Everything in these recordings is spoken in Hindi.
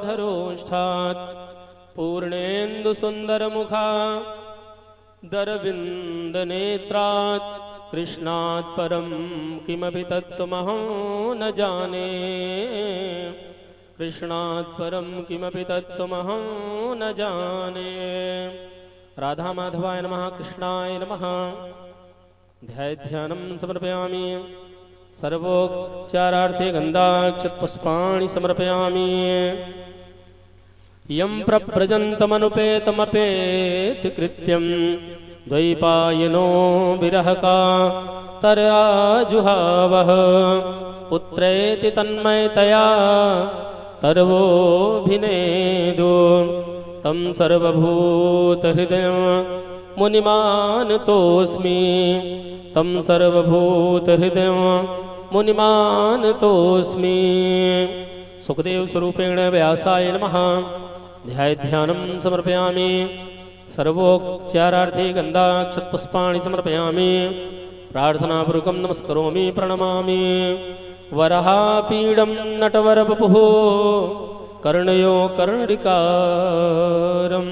धरोष्ठात् पूर्णेन्दुसुन्दरमुखा दरविन्दनेत्रात् कृष्णात् परं किमपि तत्त्वमहं न जाने। कृष्णात् परं किमपि तत्त्वमहं न जाने। राधा माधवाय नमः। कृष्णाय नमः। ध्यानं समर्पयामि। सर्वोपचारार्थे गन्धाक्षतपुष्पाणि समर्पयामि। यं प्रव्रजन्तमनुपेतमपेतकृत्यं द्वैपायनो विरहकातराजुहावः पुत्रेति तन्मयतया तर्वोऽभिनेदो तं सर्वभूतहृदयं मुनिमानतोऽस्मि। तं सर्वभूतहृदयं मुनिमानतोऽस्मि। सुखदेव स्वरूपेण व्यासाय नमः। ध्यानं समर्पयामि। सर्वोपचारार्थे गन्धाक्षतपुष्पाणि समर्पयामि। प्रार्थनापूर्वकं नमस्करोमि प्रणमामि। वराहपीडं नटवरवपुः कर्णयो कर्णिकारं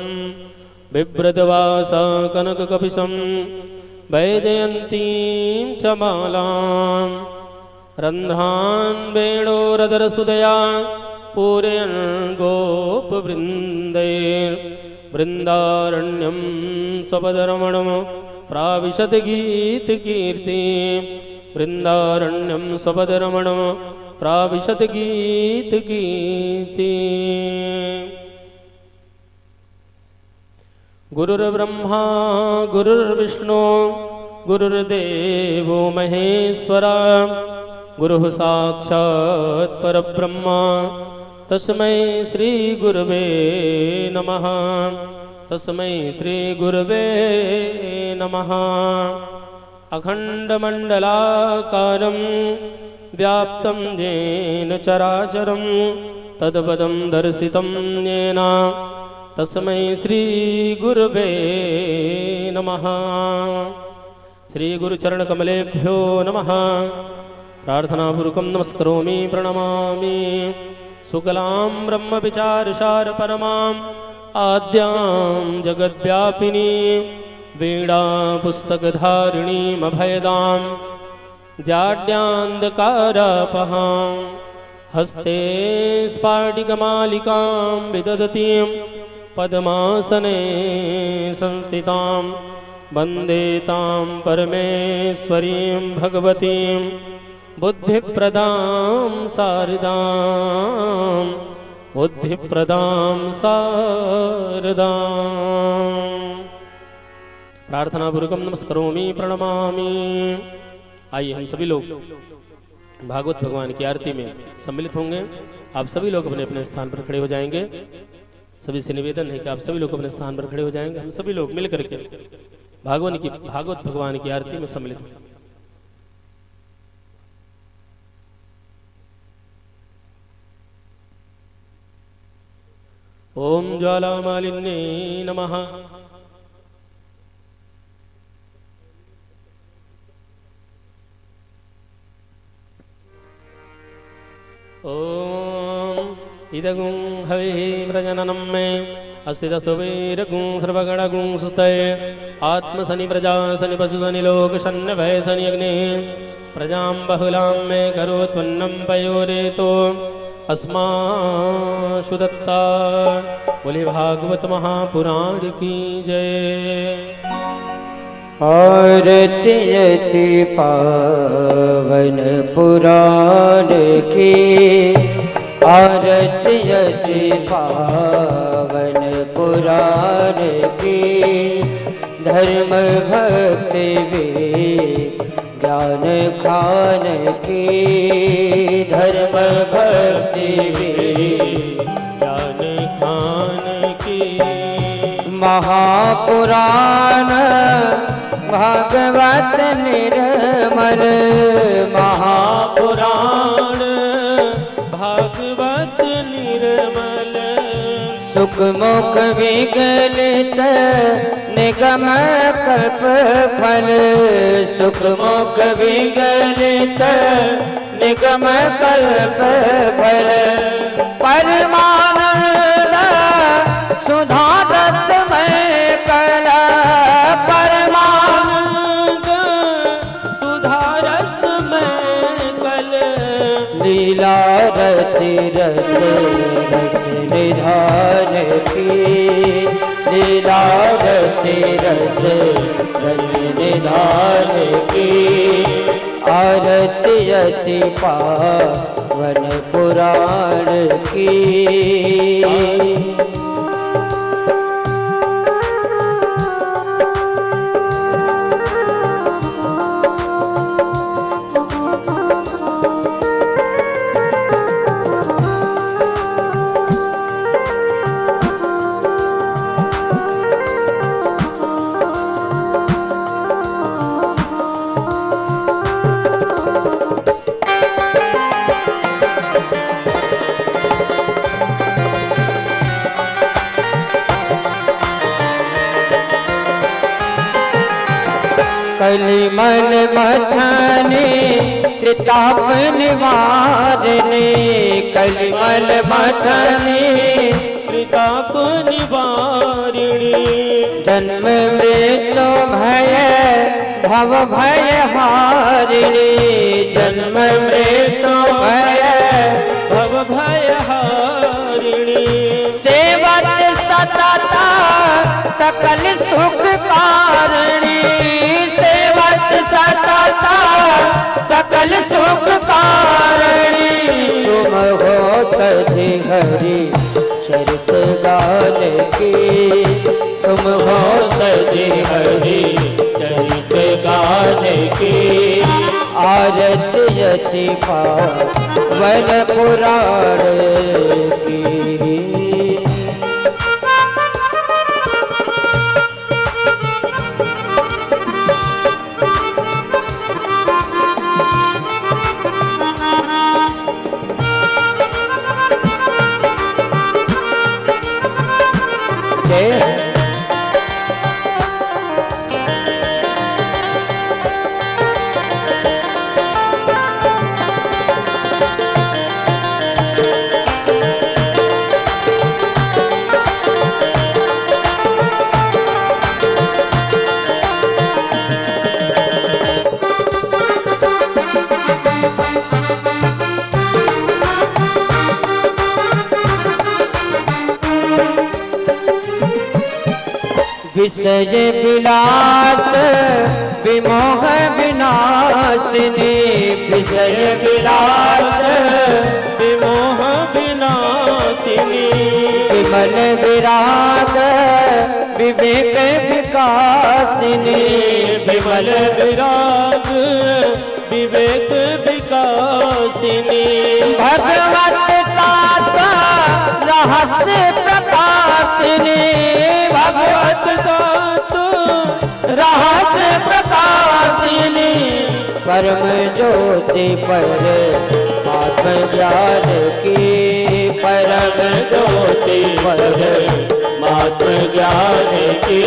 बिभ्रतवासा कनककपिशं वैजयन्तीं च मालां रन्ध्रान् वेणोरदरसुदया पूरयन् गोपवृन्दैर्वृन्दारण्यं स्वपदरमणं प्राविशत् गीतकीर्ति। वृन्दारण्यं स्वपदरमणं प्राविशत् गीतकीर्ति। गुरुर्ब्रह्मा गुरुर्विष्णु गुरुर्देवो महेश्वरा गुरुः साक्षात् परब्रह्म तस्मै श्री गुरवे नमः। तस्मै श्री गुरवे नमः। अखण्डमण्डलाकारं व्याप्तं येन चराचरं तत्पदं दर्शितं येन तस्मै श्री गुरवे नमः। श्री गुरुचरणकमलेभ्यो नमः। प्रार्थनापूर्वकं नमस्करोमि प्रणमामि। शुक्लां ब्रह्मविचारसारपरमाम् आद्यां जगद्व्यापिनी वीणापुस्तकधारिणीमभयदां जाड्यान्धकारापहां हस्ते स्फाटिकमालिकां विदधतीं पद्मासने संस्थितां वन्दे तां परमेश्वरीं भगवतीं बुद्धिप्रदां शारदां बुद्धिप्रदां शारदाम्। प्रार्थनापूर्वकं नमस्करोमि प्रणमामि। आइए हम सभी लोग भागवत भगवान की आरती में सम्मिलित होंगे। आप सभी लोग अपने अपने स्थान पर खड़े हो जाएंगे। सभी से निवेदन है कि आप सभी लोग अपने स्थान पर खड़े हो जाएंगे। हम सभी लोग मिल करके भागवत भगवान की आरती में सम्मिलित होंगे। ओम ज्वालामालिन्ये नमः। ओम इदगुं हवे व्रजननं मे अस्तिदसुवीरगुं सर्वगणगुं सुतये आत्मसनि प्रजा सनि पशु सनि लोक शन्य भय सनि अग्नि प्रजां बहुलां मे करोत्वन्नं पयोरेतो अस्माशु दत्ता। बोले भागवत महापुराण की जय। आरती अति पावन पुराण की। आरती अति पावन पुराण की। धर्म भक्ति ज्ञान खान की। धर्म भक्ति ज्ञान खान की। महापुराण भागवत निर्मल। महापुराण भागवत निर्मल। सुख मुख विगलित निगम कल्प फल। सुख मुख विगलित निगम कल्प फल। परमानंद रस निधान की लीला रति रस रस निधान की आरती अति पावन पुराण की। कलिमल मथने त्रिताप निवारने कलिमल मथने त्रिताप निवारिणी जन्म मृत्यु भय भव भय हारिणी जन्म मृत्यु भय भव भय हारिणी सेवत सतता सकल सुख कारिणी सेवत सतता सकल सुख कारिणी तुम हो सधि हरि चरित गान की तुम हो सधि हरि चरित गान की आरती यति पावन पुराण की। विषय विलास विमोह विनाशिनी विषय विलास विमोह विनाशिनी विमल विराग विवेक विकासिनी विमल विराग विवेक विकासिनी भगवत तात्वा रहस्य प्रकाशिनी भगवत रहस्य प्रकाशिनी परम ज्योति पर आत्म ज्ञान की परम ज्योति पर आत्म ज्ञान की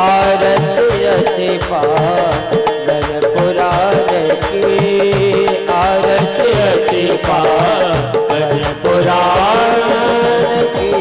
आरती अति पावन पुराण की आरती अति पावन पुराण की।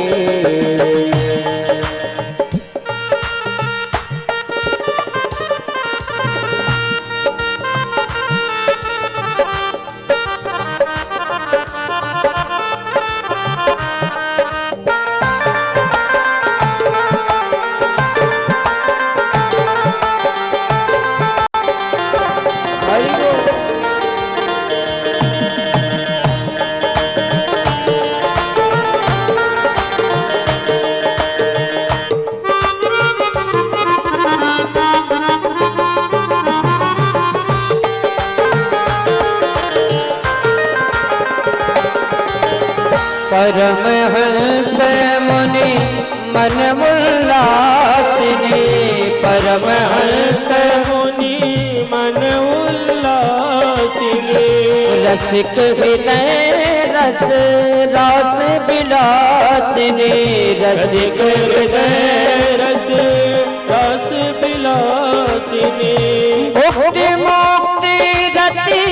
परमहंस मुनि मन उल्लासिनी परमहंस मुनि मन उल्लासिनी रसिक हृदय रस रास विलासिनी रसिक हृदय रस रस विलासिनी मुक्ति मुक्ति रति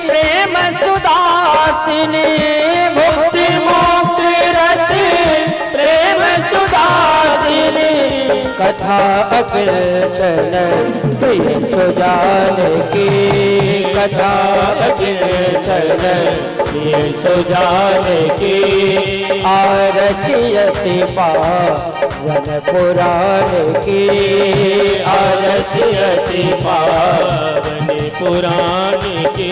प्रेम सुदासिनी कथा अग्रसन प्रिय सुजान की कथा अग्रसन प्रिय सुजान की आरती पावन पुराण की आरती पावन पुराण की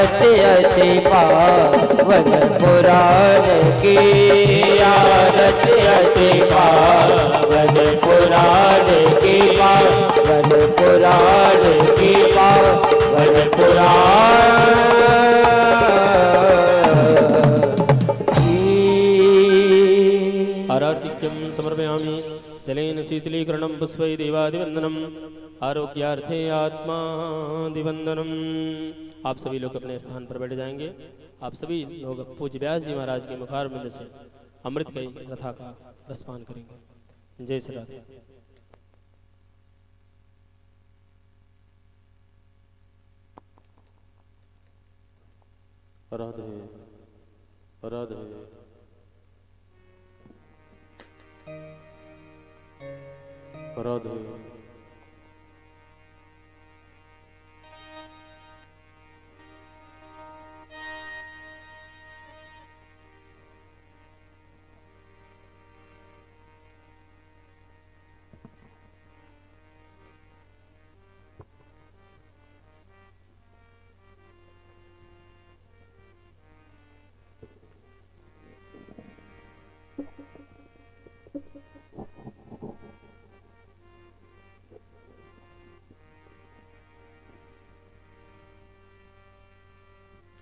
आरती पावन पुराण की आरती पावन पुराण की पावन पुराण की पावन पुराण आरार्तिक्यं समर्पयामि जलेन शीतलीकरणं पुष्पै देवादिवन्दनम् आरोग्यार्थे आत्मादिवन्दनम्। आप सभी लोग अपने स्थान पर बैठ जाएंगे। आप सभी लोग पूज्य व्यास जी महाराज के मुखारबिंद से अमृत की कथा का रसपान करेंगे। जय श्री राधे। राधे राधे राधे।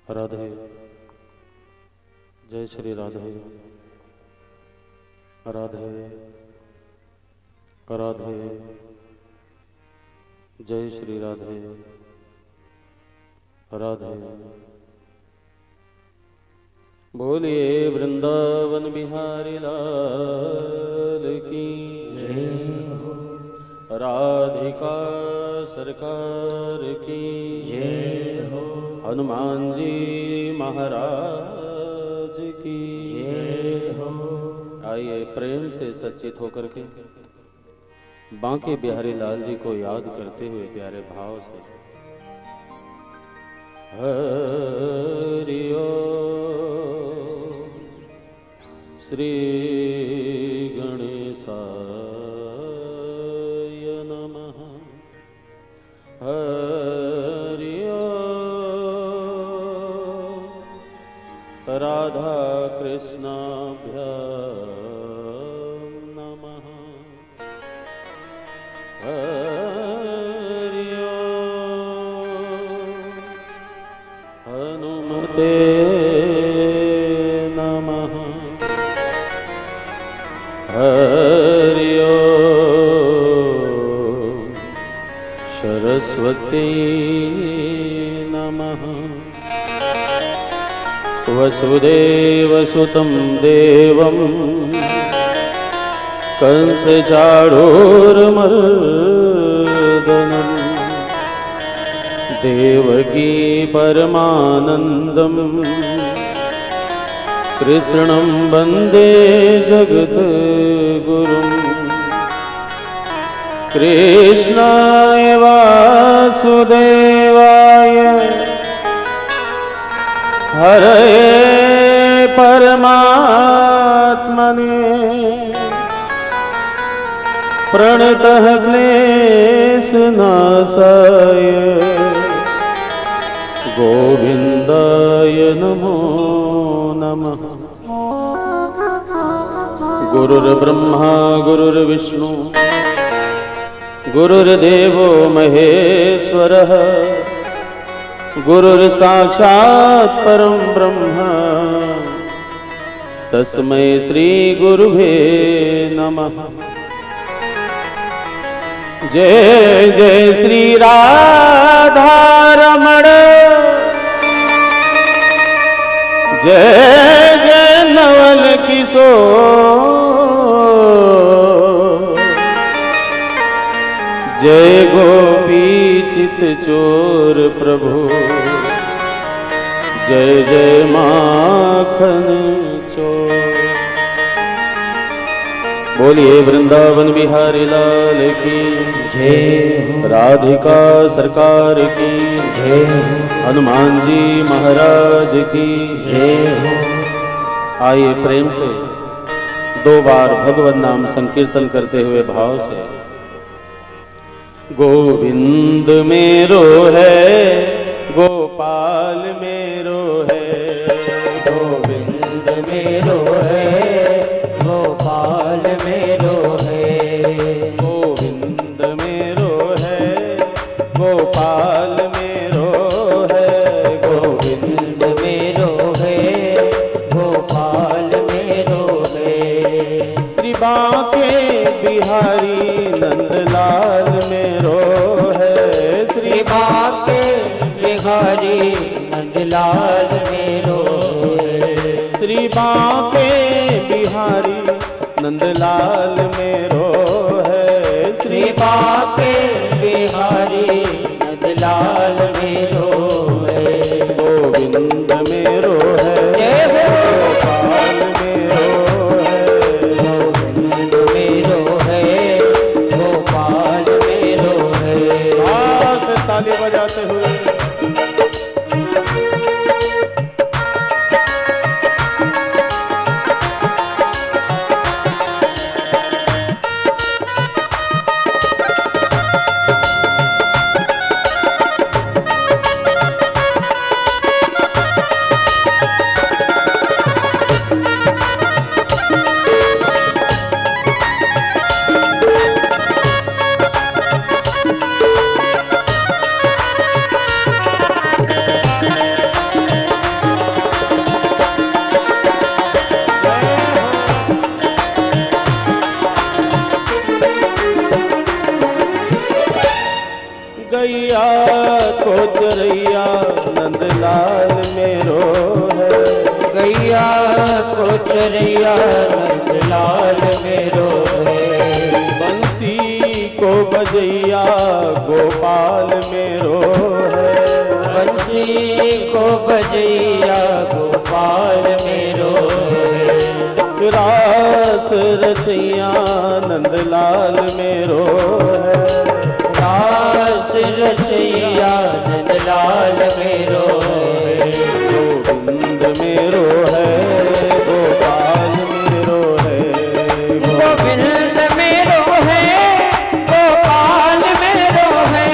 राधे जय श्री राधे राधे राधे जय श्री राधे राधे। बोलिए वृंदावन बिहारी लाल की जय हो। राधिका सरकार की जय हो। हनुमान जी महाराज की जय हो। आइए प्रेम से सच्चित होकर के बांके बिहारी लाल जी को याद करते हुए प्यारे भाव से हरि ओम श्री गणेशाय नमः। हरि ओम राधा कृष्णाभ्यां नमः। हरि ओम हनुमते नमः। हरि ओम सरस्वती नमः। वसुदेवसुतं देवं कंसचाणूरमर्दनं देवकी परमानन्दं कृष्णं वन्दे जगद्गुरुं। कृष्णाय वासुदेवाय हरे परमात्मने प्रणतः क्लेशनाशाय गोविन्दाय नमो नमः। गुरुर्ब्रह्मा गुरुर्विष्णु गुरुर्देवो महेश्वरः गुरुर्साक्षात् परं ब्रह्म तस्मै श्री गुरुवे नमः। जय जय श्री राधा रमण जय जय नवल किशोर जय गोपी चित चोर प्रभु जय जय माखन चोर। बोलिए वृंदावन बिहारी लाल की जय राधिका सरकार की जय हनुमान जी महाराज की जय। आइए प्रेम से 2 बार भगवत नाम संकीर्तन करते हुए भाव से। गोविंद मेरो है गोपाल मेरो है, गोविंद मेरो है गोपाल मेरो है, गोविंद मेरो है गोपाल मेरो है, गोविंद मेरो है गोपाल मेरो है। श्री बांके बिहारी नंदलाल मेरो है, श्री बांके बिहारी नंदलाल मेरो है, श्री बांके बिहारी नंदलाल मेरो है, श्री बांके बिहारी नंदलाल मेरो है। गोविंद मेरो है जय हो गोपाल मेरो है, गोविंद मेरो है गोपाल मेरो है। हाथ से ताली बजाते हुए। गैया को चरैया नंदलाल मेरो है, गैया को चरैया नंदलाल मेरो है, बंसी को बजैया गोपाल मेरो है, बंसी को बजैया गोपाल मेरो है, रास रचैया नंदलाल मेरो है, रास रचैया नंदलाल मेरो है। गोविंद मेरो है गोपाल मेरो है, गोविंद मेरो है गोपाल मेरो है।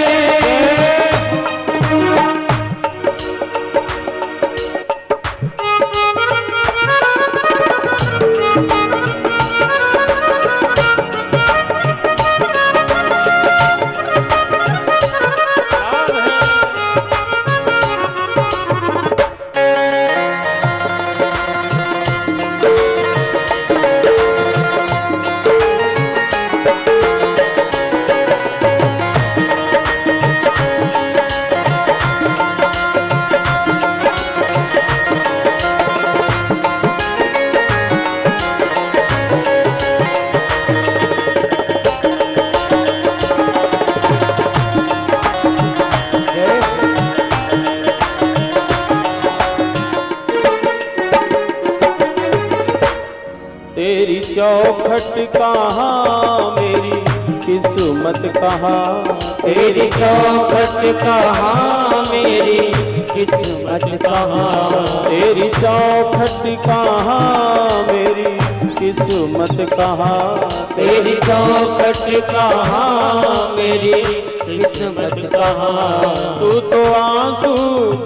तेरी चौखट कहाँ मेरी किस्मत कहाँ, तेरी चौखट कहाँ मेरी किस्मत कहाँ, तेरी चौखट कहाँ मेरी किस्मत कहाँ, तेरी चौखट कहाँ मेरी किस्मत कहाँ। तू तो आंसू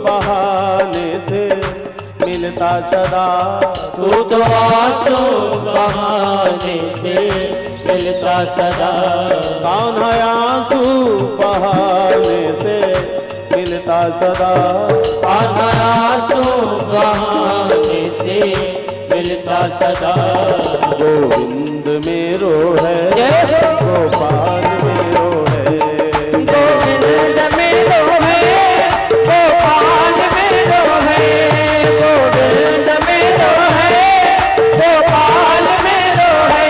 बहाने से मिलता सदा, तू तो आंसू बहाने से मिलता सदा, कान्हा आंसू बहाने से मिलता सदा, कान्हा आंसू बहाने से मिलता सदा। गोविंद मेरो है जय हो गोपाल मेरो है, गोविंद मेरो है गोपाल मेरो है, गोविंद मेरो है गोपाल मेरो है।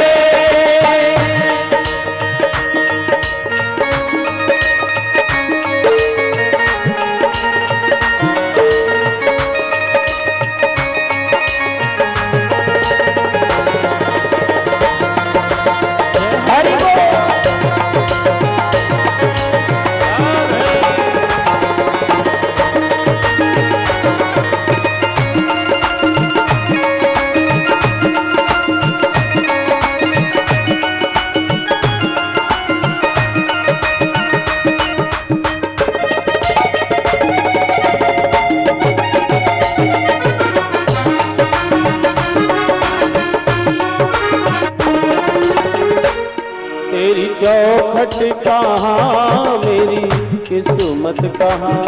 चौखट कहाँ मेरी किस्मत कहाँ,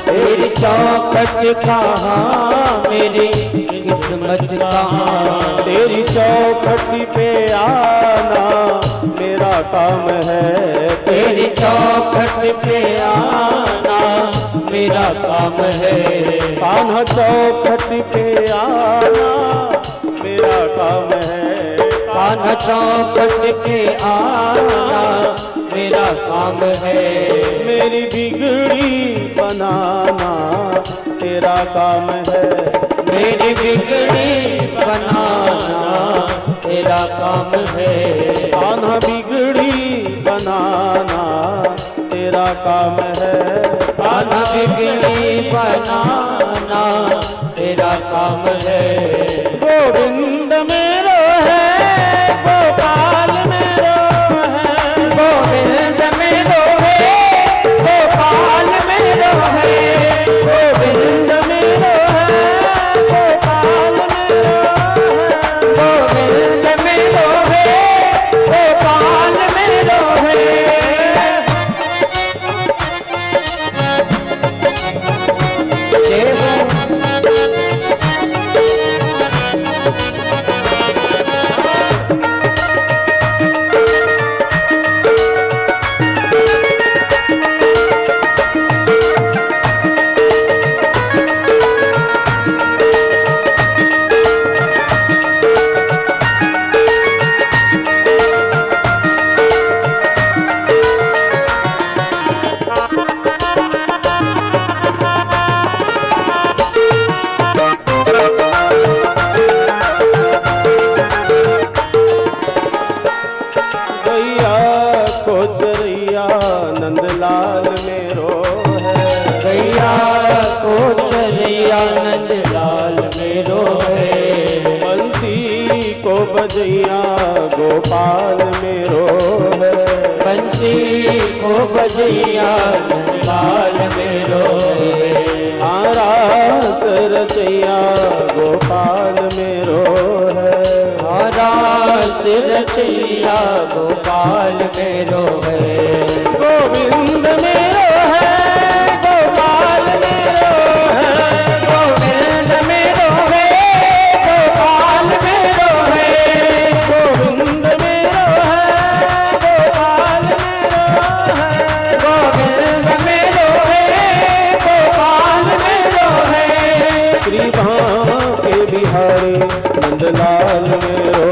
तेरी चौखट कहाँ मेरी किस्मत कहाँ, तेरी चौखट पे आना मेरा काम है, तेरी चौखट पे आना मेरा काम है, कान्हा चौखट पे आना मेरा काम है, कान्हा चौखट पे आना मेरा काम है, मेरी बिगड़ी बनाना तेरा काम है, मेरी बिगड़ी बनाना तेरा काम है, कान्हा बिगड़ी बनाना तेरा काम है, कान्हा बिगड़ी बनाना तेरा काम है, गोविंद मेरो है गोपाल मेरो है, गोविंद मेरो है गोपाल मेरो है, गोविंद मेरो है गोपाल मेरो है, गोविंद मेरो है गोपाल मेरो है, जय हो गैया को चरैया नंदलाल मेरो है, गैया को चरिया नंदलाल मेरो है, बंसी को बजैया गोपाल मेरो है, बंसी को बजैया नंदलाल मेरो है, आरास रचैया गोपाल मेरो है, सिर रचैया गोपाल मेरो है, गोविंद मेरो है गोपाल मेरो है, गोविंद मेरो है गोपाल मेरो है, गोविंद मेरो है गोपाल मेरो है, गोविंद मेरो है गोपाल मेरो है, श्री के बिहारी नंदलाल मेरो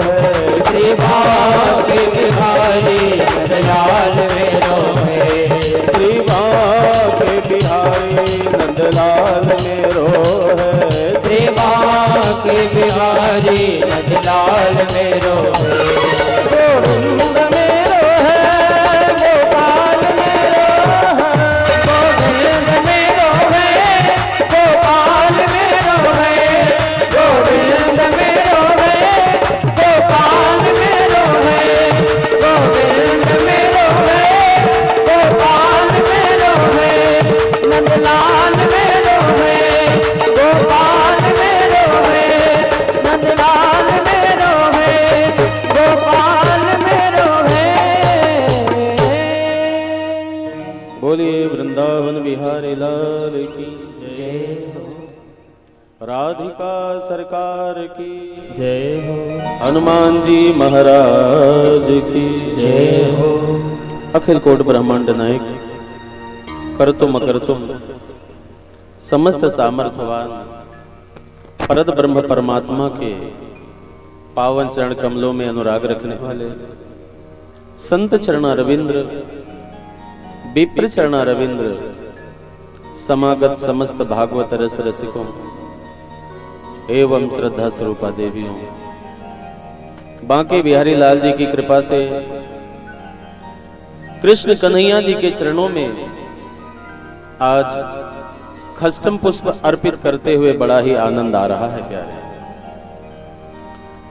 है, श्री भाग्य बिहारी नंदलाल मेरो है, श्री के बिहारी नंदलाल मेरो है, श्री भाग्य बिहारी नंदलाल मेरो है, गोविंद मेरो है गोपाल मेरो है, गोविंद मेरो है गोपाल मेरो है, गोविंद मेरो है गोपाल मेरो है, गोविंद मेरो है गोपाल मेरो है, नंदलाल मेरो है गोपाल मेरो है, नंदलाल मेरो है गोपाल मेरो है। बोलिए वृंदावन बिहारी लाल की जय, राधिका सरकार की जय हो, हनुमान जी महाराज की जय हो। अखिल कोट ब्रह्मांड नायक कर्तुम अकर्तुम समस्त सामर्थ्यवान परद ब्रह्म परमात्मा के पावन चरण कमलों में अनुराग रखने वाले संत चरण रविंद्र विप्र चरण रविंद्र समागत समस्त भागवत रस रसिकों एवं श्रद्धा स्वरूपा देवियों, बांके बिहारी लाल जी की कृपा से कृष्ण कन्हैया जी के चरणों में आज खष्टम पुष्प अर्पित करते हुए बड़ा ही आनंद आ रहा है प्यारे।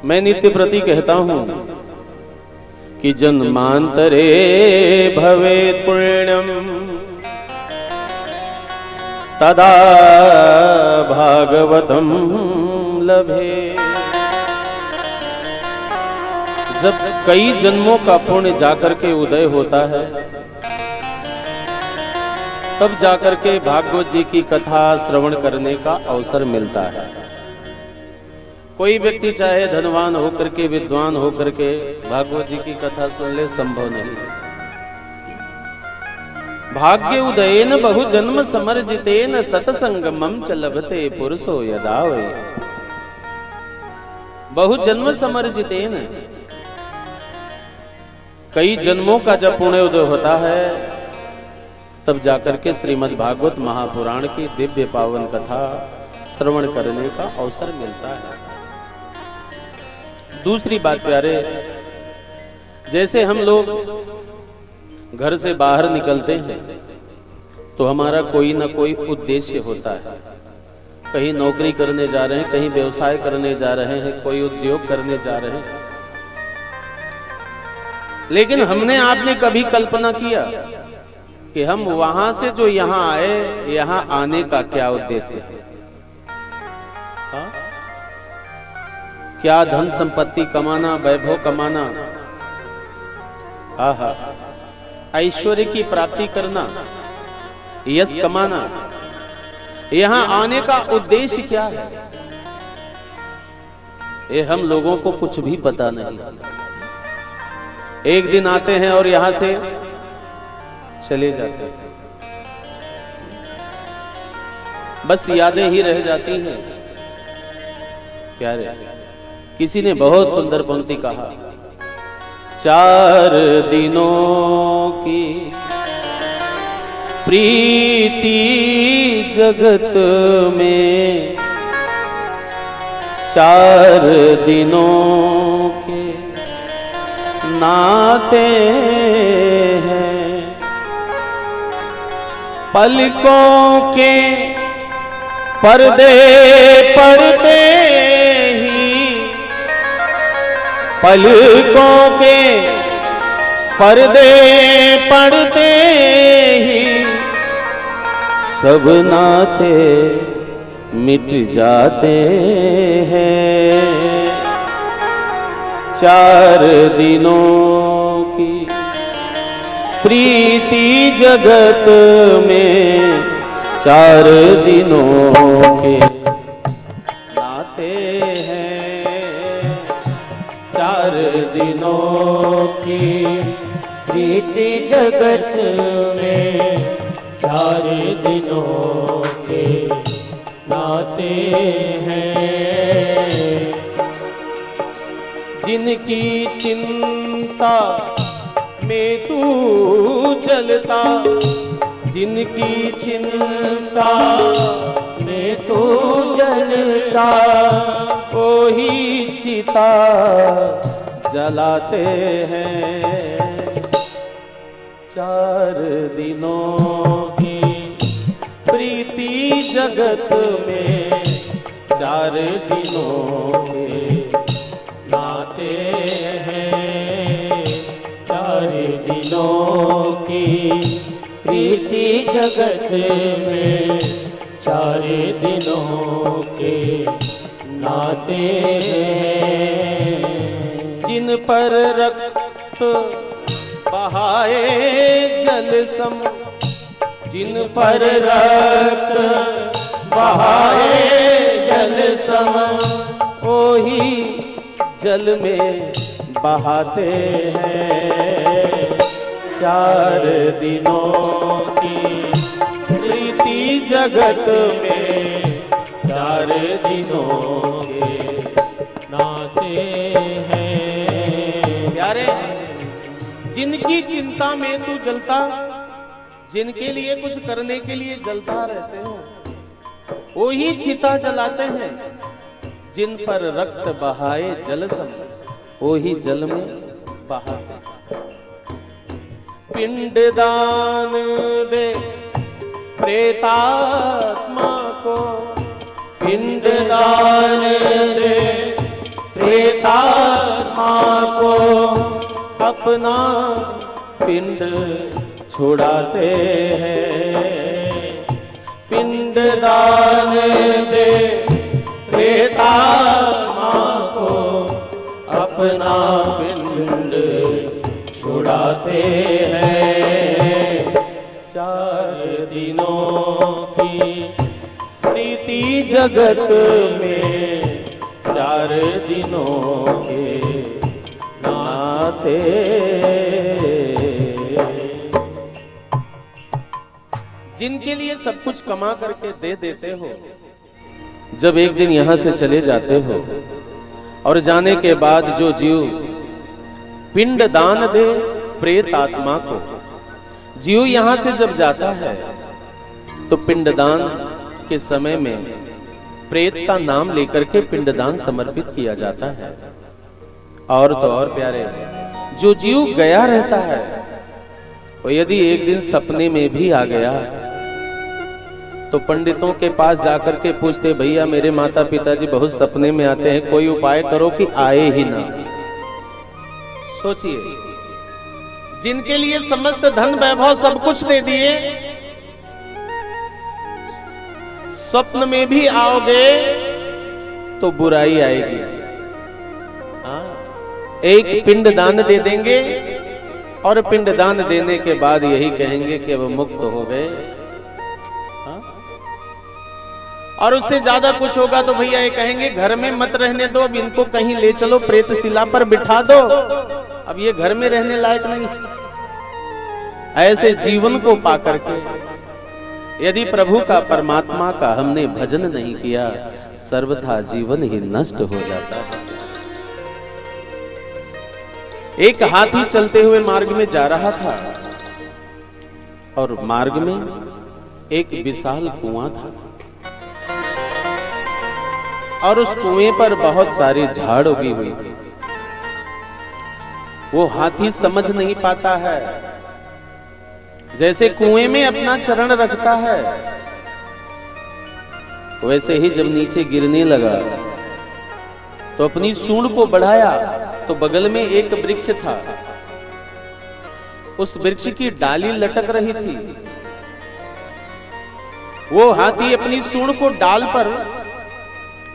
मैं नित्य प्रति कहता हूं कि जन्मांतरे भवेत् पुण्यम तदा भागवतम लभे, जब कई जन्मों का पुण्य जाकर के उदय होता है, तब जाकर के भागवत जी की कथा श्रवण करने का अवसर मिलता है। कोई व्यक्ति चाहे धनवान होकर के, विद्वान होकर के भागवत जी की कथा सुन ले, संभव नहीं। भाग्य उदयेन बहु जन्म समर्जितेन सतसंगमम च लभते पुरुषो यदा वै। बहु जन्म समर्जितेन, कई जन्मों का जब पुण्य उदय होता है, तब जाकर के श्रीमद् भागवत महापुराण की दिव्य पावन कथा श्रवण करने का अवसर मिलता है। दूसरी बात प्यारे, जैसे हम लोग घर से बाहर निकलते हैं तो हमारा कोई ना कोई उद्देश्य होता है। कहीं नौकरी करने जा रहे हैं, कहीं व्यवसाय करने जा रहे हैं, कोई उद्योग करने जा रहे हैं। लेकिन हमने आपने कभी कल्पना किया कि हम वहां से जो यहां आए, यहां आने का क्या उद्देश्य है? हाँ? क्या धन संपत्ति कमाना, वैभव कमाना, आहा, ऐश्वर्य की प्राप्ति करना, यश कमाना, यहां आने का उद्देश्य क्या है? ये हम लोगों को कुछ भी पता नहीं। एक दिन आते हैं और यहां से चले जाते हैं, बस यादें ही रह जाती हैं। प्यारे, किसी ने बहुत सुंदर पंक्ति कहा, 4 दिनों की प्रीति जगत में, 4 दिनों के नाते हैं, पलकों के पर्दे पड़ते ही, पलकों के पर्दे पड़ते ही, सब नाते मिट जाते हैं। 4 दिनों की प्रीति जगत में, 4 दिनों के नाते हैं, 4 दिनों की प्रीति जगत में, 4 दिनों के नाते हैं। जिनकी चिंता में तू जलता, जिनकी चिंता में तू जलता, वही चिता जलाते हैं। 4 दिनों की प्रीति जगत में, 4 दिनों के नाते हैं। 4 दिनों की प्रीति जगत में, 4 दिनों के नाते हैं। जिन पर रक्त बहाए जल सम, जिन पर रक्त बहाए जल सम, वही जल में बहाते हैं। 4 दिनों की प्रीति जगत में, 4 दिनों के नाते हैं। प्यारे, जिनकी चिंता में तू जलता, जिनके लिए कुछ करने के लिए जलता रहते हैं, वही चिता जलाते हैं। जिन पर रक्त बहाए जल सम, वही जल में बहाते। पिंडदान दे प्रेतात्मा को, पिंडदान दे प्रेतात्मा को, अपना पिंड छुड़ाते हैं। पिंडदान दे प्रेतात्मा को, अपना पिंड छुड़ाते हैं। 4 दिनों की प्रीति जगत में, 4 दिनों के नाते। जिनके लिए सब कुछ कमा करके दे देते हो, जब एक दिन यहां से चले जाते हो और जाने के बाद जो जीव पिंड दान दे प्रेत आत्मा को, जीव यहां से जब जाता है तो पिंडदान के समय में प्रेत का नाम लेकर के पिंडदान समर्पित किया जाता है। और तो और प्यारे, जो जीव गया रहता है वो यदि एक दिन सपने में भी आ गया तो पंडितों के पास जाकर के पूछते, भैया मेरे माता पिताजी बहुत सपने में आते हैं, कोई उपाय करो कि आए ही ना। सोचिए, जिनके लिए समस्त धन वैभव सब कुछ दे दिए, स्वप्न में भी आओगे तो बुराई आएगी। एक पिंड दान दे देंगे और पिंड दान देने के बाद यही कहेंगे कि वो मुक्त हो गए, और उससे ज्यादा कुछ होगा तो भैया ये कहेंगे घर में मत रहने दो, अब इनको कहीं ले चलो, प्रेत शिला पर बिठा दो, अब ये घर में रहने लायक नहीं। ऐसे जीवन को पाकर के यदि प्रभु का, परमात्मा का हमने भजन नहीं किया, सर्वथा जीवन ही नष्ट हो जाता है। एक हाथी चलते हुए मार्ग में जा रहा था और मार्ग में एक विशाल कुआं था और उस कुएं पर बहुत सारी झाड़ उगी हुई थी। वो हाथी समझ नहीं पाता है, जैसे कुएं में अपना चरण रखता है वैसे ही जब नीचे गिरने लगा तो अपनी सूंड को बढ़ाया तो बगल में एक वृक्ष था, उस वृक्ष की डाली लटक रही थी। वो हाथी अपनी सूंड को डाल पर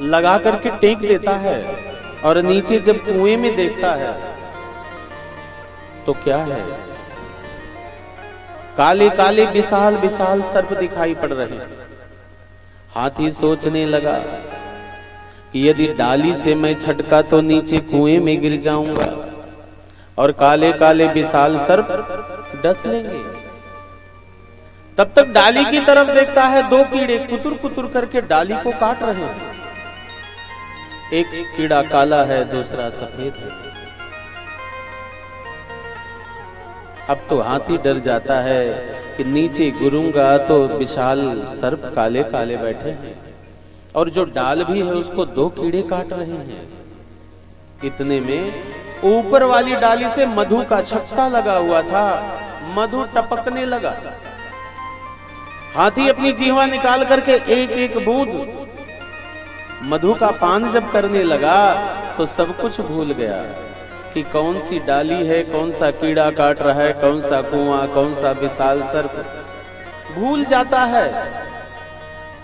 लगा करके टेक देता है और नीचे जब कुएं में देखता है तो क्या है, काले काले विशाल विशाल सर्प दिखाई पड़ रहे हैं। हाथी सोचने लगा कि यदि डाली से मैं छटका तो नीचे कुएं में गिर जाऊंगा और काले काले विशाल सर्प डस लेंगे। तब तक डाली की तरफ देखता है, 2 कीड़े कुतुर कुतुर करके डाली को काट रहे हैं। एक कीड़ा काला है, दूसरा सफेद है। अब तो हाथी डर जाता है कि नीचे गिरूंगा तो विशाल सर्प काले काले बैठे हैं और जो डाल भी है उसको 2 कीड़े काट रहे हैं। इतने में ऊपर वाली डाली से मधु का छत्ता लगा हुआ था, मधु टपकने लगा। हाथी अपनी जीवा निकाल करके एक एक बूंद मधु का पान जब करने लगा तो सब कुछ भूल गया कि कौन सी डाली है, कौन सा कीड़ा काट रहा है, कौन सा कुआं, कौन सा विशाल सर्प, भूल जाता है।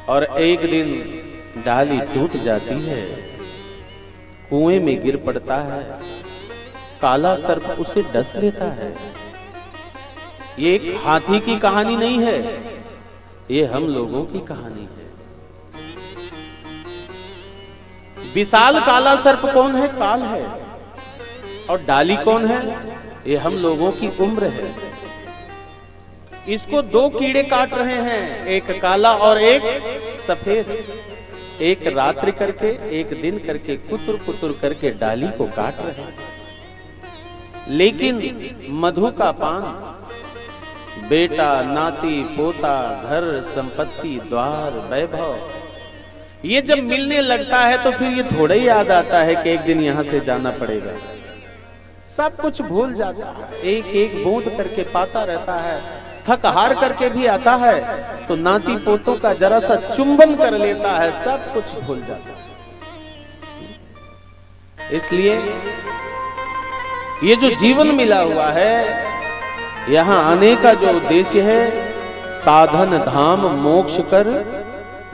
और एक दिन डाली टूट जाती है, कुएं में गिर पड़ता है, काला सर्प उसे डस लेता है। ये एक हाथी की कहानी नहीं है, ये हम लोगों की कहानी है। विशाल काला सर्प कौन है? काल है। और डाली कौन है? ये हम लोगों की उम्र है। इसको 2 कीड़े काट रहे हैं, एक काला और एक सफेद। एक रात्रि करके, एक दिन करके, कुतुर कुतुर करके डाली को काट रहे हैं। लेकिन मधु का पान, बेटा, नाती, पोता, घर, संपत्ति, द्वार, वैभव, ये जब मिलने लगता है तो फिर ये थोड़ा ही याद आता है कि एक दिन यहां से जाना पड़ेगा। सब कुछ भूल जाता है, एक एक बूंद करके पाता रहता है, थक हार करके भी आता है तो नाती पोतों का जरा सा चुंबन कर लेता है, सब कुछ भूल जाता है। इसलिए ये जो जीवन मिला हुआ है, यहां आने का जो उद्देश्य है, साधन धाम मोक्ष कर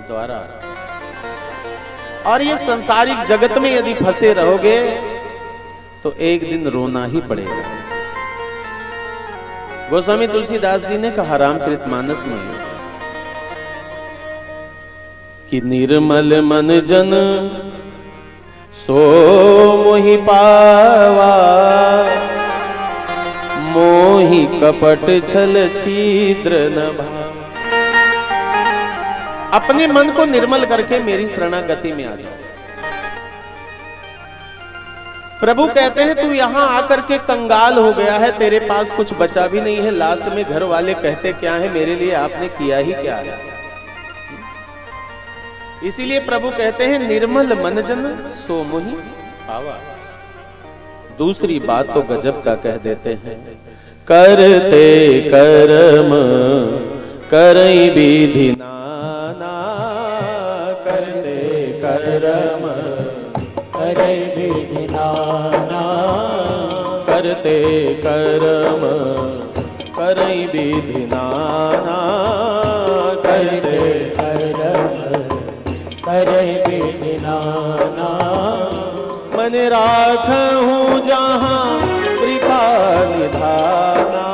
द्वारा। और ये संसारिक जगत में यदि फंसे रहोगे तो एक दिन रोना ही पड़ेगा। गोस्वामी तुलसीदास जी ने कहा रामचरितमानस में कि निर्मल मन जन सो मोहि पावा, मोहि कपट छल छिद्र न भावा। अपने मन को निर्मल करके मेरी शरणागति में आ जाओ। प्रभु कहते हैं तू यहां आकर के कंगाल हो गया है, तेरे पास कुछ बचा भी नहीं है। लास्ट में घर वाले कहते क्या है, मेरे लिए आपने किया ही क्या है। इसीलिए प्रभु कहते हैं निर्मल मन जन सो मोहि पावा। दूसरी बात तो गजब का कह देते हैं, करते कर्म करई विधि नाना, करते कर्म करई विधि नाना, करते कर्म करई विधि नाना, करते कर्म करई विधि नाना। मन राखहूं जहां कृपा निधाना,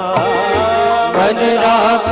मन राख